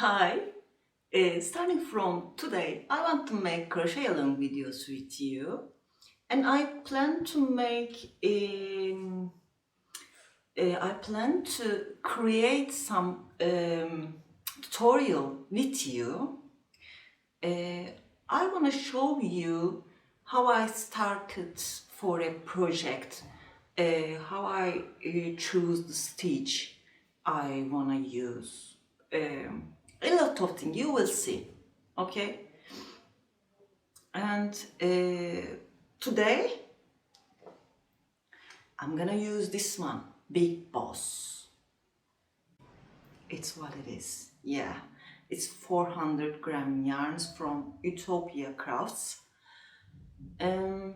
Hi, starting from today, I want to make crochet along videos with you, and I plan to create some tutorial with you. I want to show you how I started for a project, how I choose the stitch I want to use. A lot of things you will see, okay? And today I'm gonna use this one, Big Boss. It's what it is, yeah. It's 400-gram yarns from Utopia Crafts. I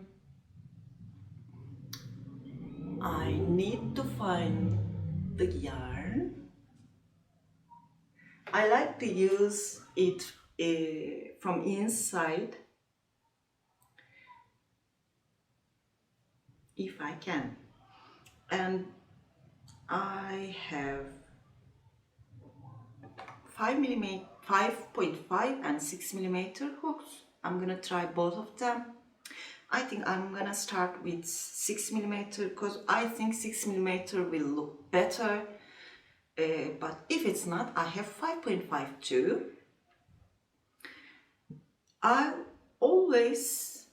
need to find the yarn. I like to use it from inside if I can. And I have 5.5 and 6mm hooks. I'm gonna try both of them. I think I'm gonna start with 6mm because I think 6mm will look better. But if it's not, I have 5.5 too. I always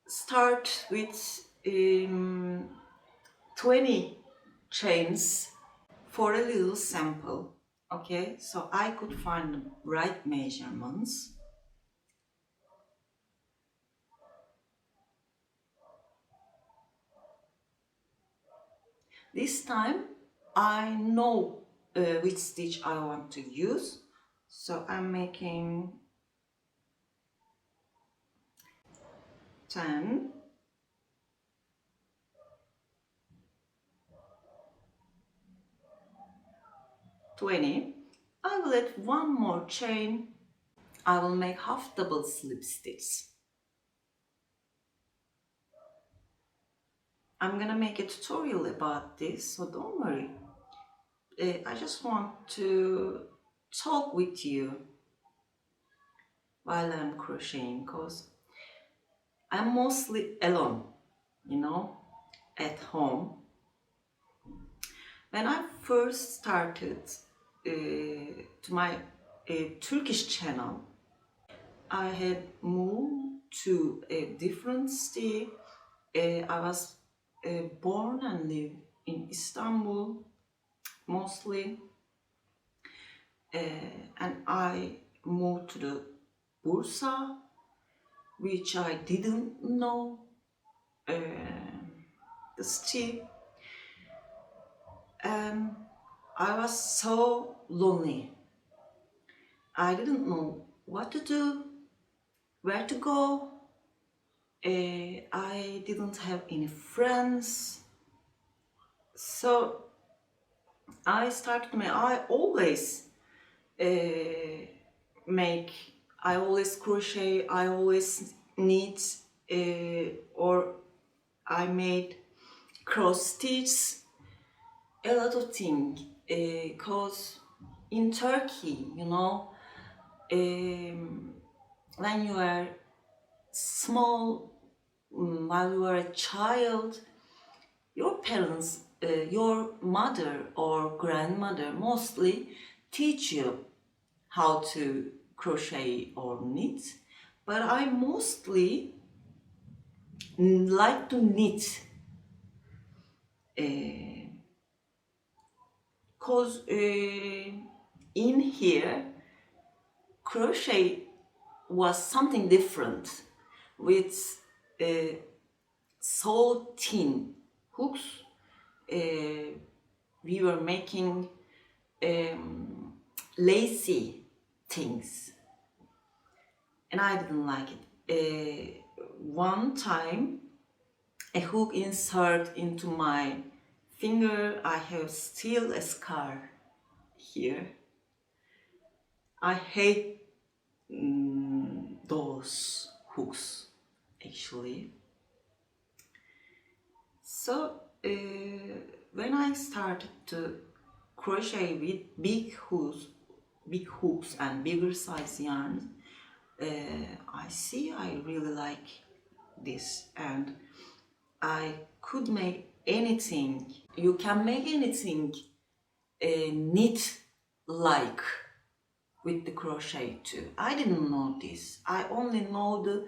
start with 20 chains for a little sample. Okay, so I could find the right measurements. This time I know which stitch I want to use, so I'm making 10, 20. I will add one more chain. I will make half double slip stitch. I'm gonna make a tutorial about this, so don't worry. I just want to talk with you while I'm crocheting because I'm mostly alone, at home. When I first started to my Turkish channel, I had moved to a different city. I was born and live in Istanbul mostly, and I moved to the Bursa, which I didn't know the city, and I was so lonely. I didn't know what to do, where to go. I didn't have any friends, so I started I always I always crochet, I always knit, or I made cross stitch, a lot of things, because in Turkey, when you are small, while you are a child, your parents, your mother or grandmother mostly teach you how to crochet or knit, but I mostly like to knit because in here crochet was something different with so thin hooks. We were making lacy things and I didn't like it. One time a hook insert into my finger, I have still a scar here. I hate those hooks actually. So when I started to crochet with big hooks, big hooks and bigger size yarns, I really like this, and I could make anything. You can make anything knit like with the crochet too. I didn't know this. I only know the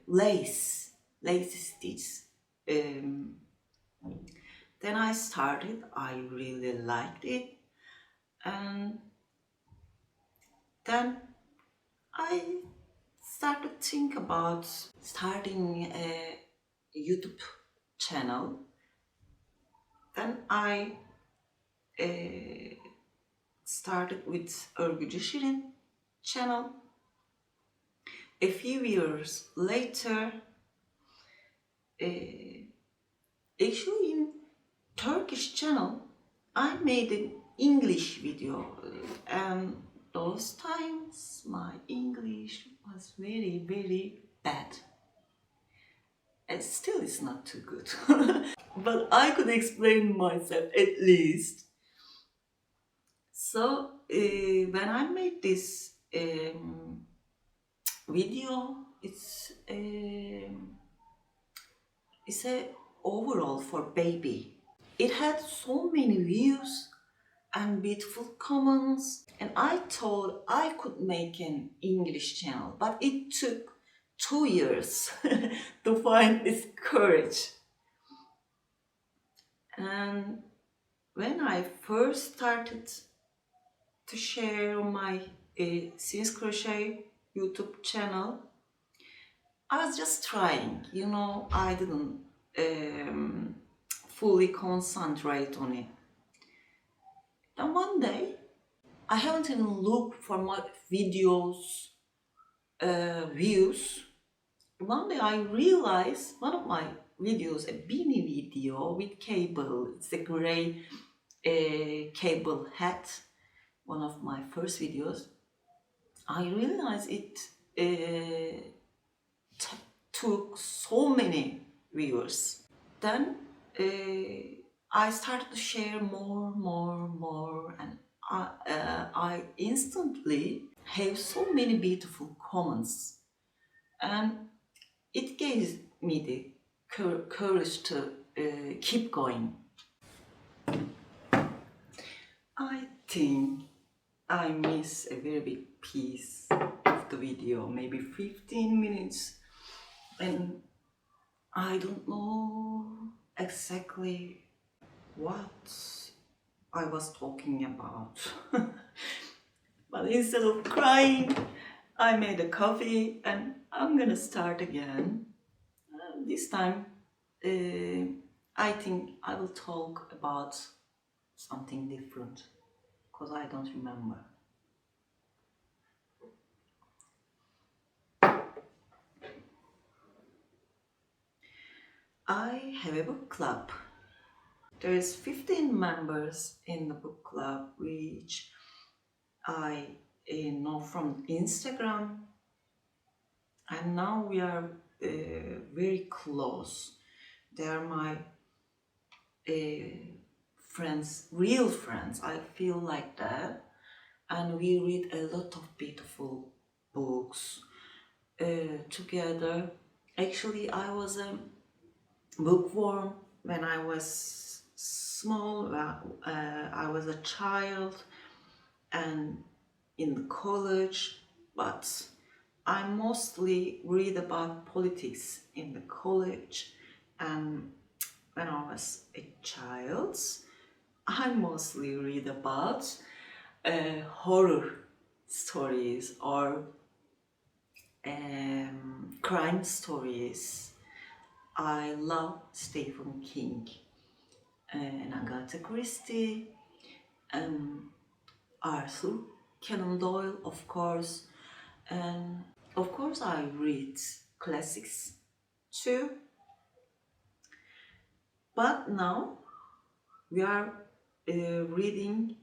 lace stitch. Then I started. I really liked it, and then I started to think about starting a YouTube channel. Then I started with Örgücü Sirin channel. A few years later, actually in Turkish channel, I made an English video, and those times my English was very, very bad. And still it's not too good. But I could explain myself at least. So when I made this video, it's a overall for baby. It had so many views and beautiful comments, and I thought I could make an English channel, but it took 2 years to find this courage. And when I first started to share on my Sirin Crochet YouTube channel, I was just trying, I didn't fully concentrate on it. And one day, I haven't even looked for my videos views. One day I realized one of my videos, a beanie video with cable, it's a gray cable hat, one of my first videos. I realized it took so many viewers. Then I started to share more, and I instantly have so many beautiful comments, and it gave me the courage to keep going. I think I miss a very big piece of the video, maybe 15 minutes, and I don't know exactly what I was talking about. But instead of crying, I made a coffee and I'm gonna start again. This time, I think I will talk about something different, because I don't remember. I have a book club. There is 15 members in the book club, which I know from Instagram, and now we are very close. They are my friends, real friends. I feel like that, and we read a lot of beautiful books together. Actually, I was a bookworm when I was small. I was a child and in college, but I mostly read about politics in the college, and when I was a child, I mostly read about horror stories or crime stories. I love Stephen King and Agatha Christie, Arthur Conan Doyle, of course, and of course I read classics too. But now we are reading.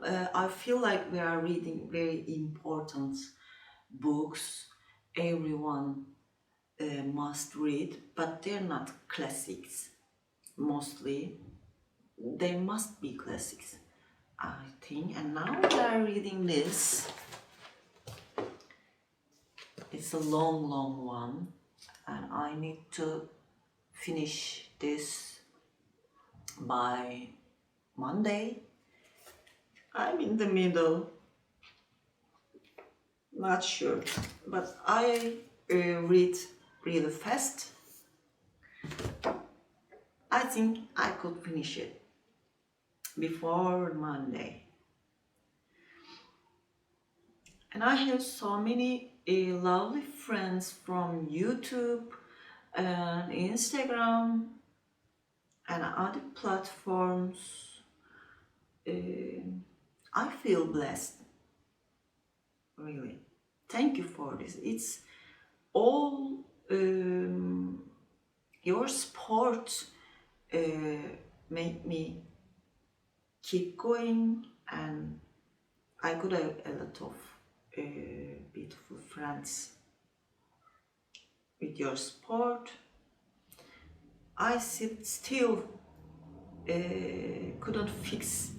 I feel like we are reading very important books. Everyone must read, but they're not classics. Mostly, they must be classics. I think. And now we are reading this. It's a long one, and I need to finish this by Monday. I'm in the middle, not sure, but I read really fast. I think I could finish it before Monday. And I have so many lovely friends from YouTube and Instagram and other platforms. I feel blessed, really. Thank you for this. It's all your support made me keep going, and I got a lot of beautiful friends. With your support, I still couldn't fix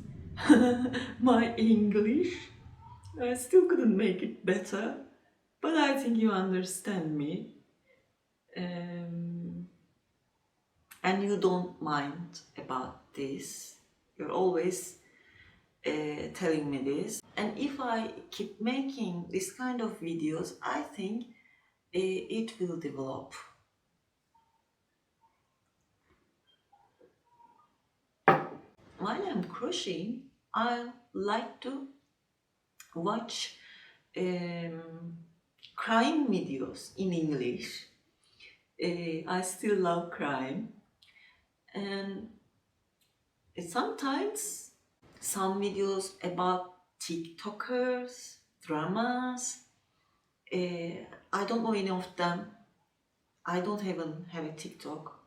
my English. I still couldn't make it better, but I think you understand me. And you don't mind about this. You're always telling me this. And if I keep making this kind of videos, I think it will develop. While I'm crocheting, I like to watch crime videos in English. I still love crime, and sometimes some videos about TikTokers, dramas. I don't know any of them. I don't even have a TikTok,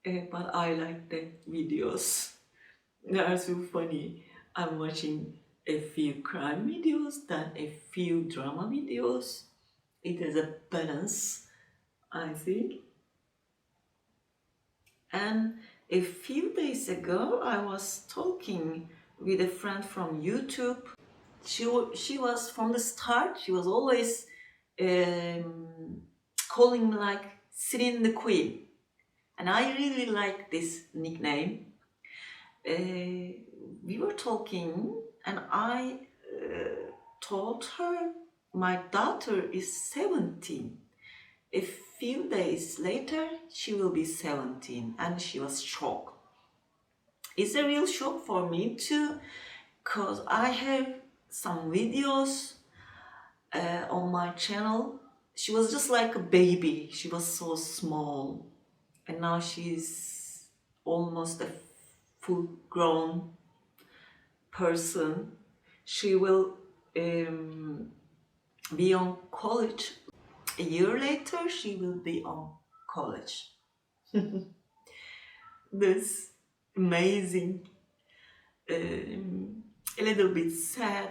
but I like the videos. They are so funny. I'm watching a few crime videos, then a few drama videos. It is a balance, I think. And a few days ago, I was talking with a friend from YouTube. She was from the start, she was always calling me like Sirin the Queen. And I really like this nickname. We were talking, and I told her my daughter is 17. A few days later, she will be 17, and she was shocked. It's a real shock for me too, because I have some videos on my channel. She was just like a baby. She was so small, and now she's almost a full-grown person. She will be on college. A year later, she will be on college. This amazing, a little bit sad.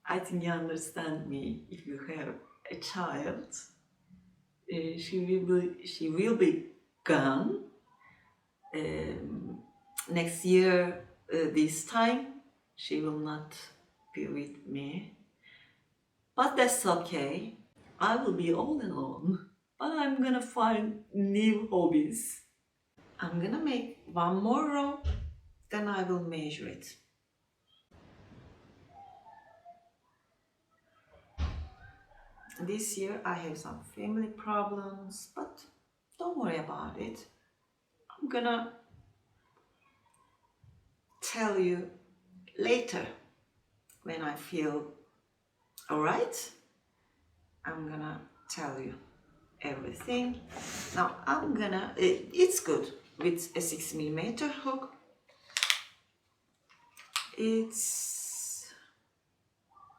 I think you understand me. If you have a child, she will be gone next year. This time, she will not be with me, but that's okay. I will be all alone, but I'm gonna find new hobbies. I'm gonna make one more row, then I will measure it. This year I have some family problems, but don't worry about it. I'm gonna tell you later when I feel alright. I'm gonna tell you everything. Now I'm gonna, it's good with a 6mm hook. It's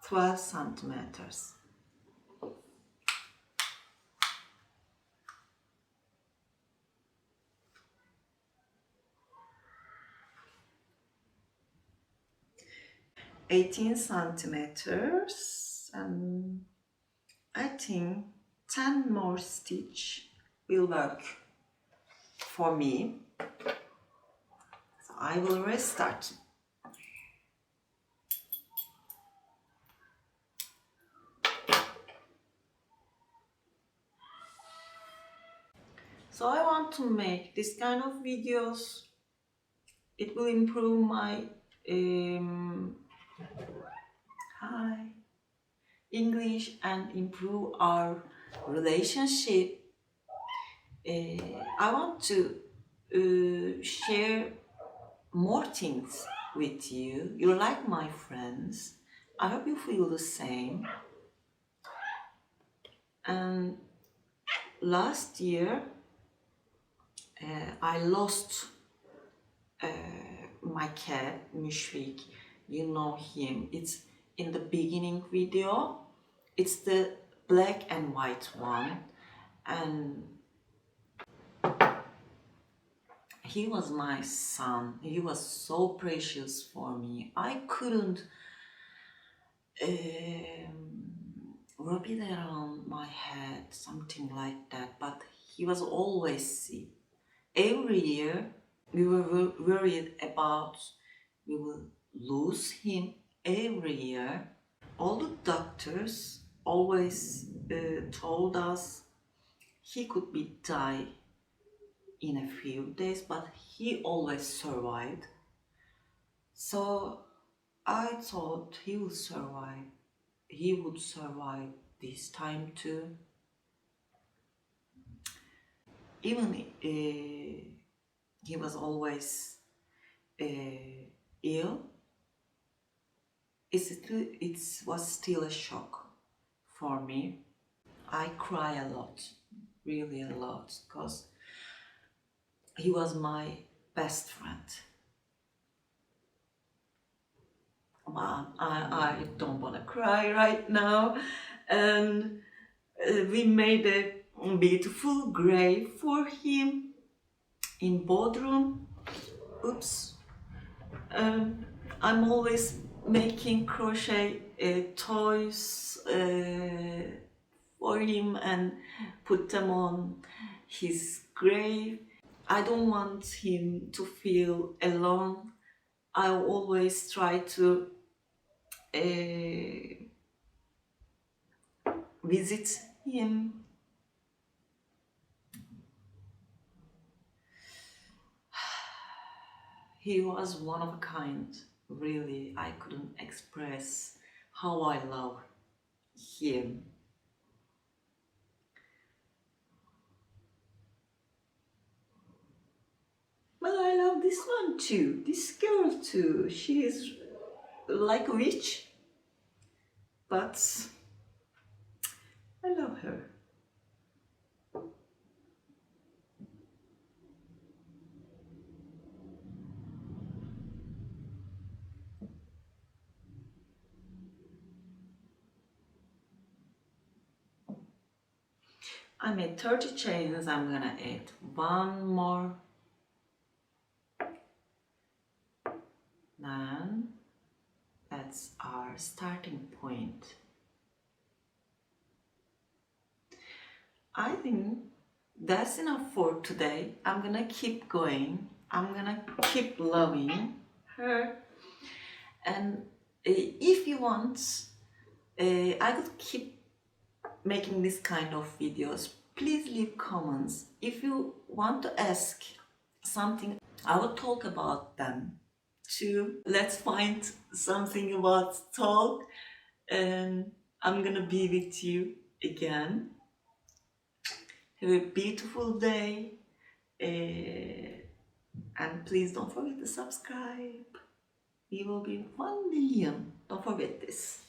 12 centimeters. "18 centimeters, and I think 10 more stitch will work for me. So I will restart. So I want to make this kind of videos. It will improve my hi English and improve our relationship. I want to share more things with you. You're like my friends. I hope you feel the same. And last year, I lost my cat, Müşfik. You know him. It's in the beginning video. It's the black and white one. And he was my son. He was so precious for me. I couldn't rub it around my head, something like that, but he was always sick. Every year we were worried about we will lose him every year. All the doctors always told us he could be die in a few days, but he always survived. So I thought he would survive. He would survive this time too. Even he was always ill, it was still a shock for me. I cry a lot, really a lot, because he was my best friend. Mom, I don't want to cry right now. And we made a beautiful grave for him in Bodrum. Oops. I'm always making crochet toys for him and put them on his grave. I don't want him to feel alone. I always try to visit him. He was one of a kind, really. I couldn't express how I love him. But I love this one too, this girl too. She is like a witch, but I love her. I made 30 chains. I'm gonna add one more. Then that's our starting point. I think that's enough for today. I'm gonna keep going. I'm gonna keep loving her. And if you want, I could keep making this kind of videos. Please leave comments. If you want to ask something, I will talk about them too. Let's find something about talk, and I'm gonna be with you again. Have a beautiful day, and please don't forget to subscribe. We will be 1 million. Don't forget this.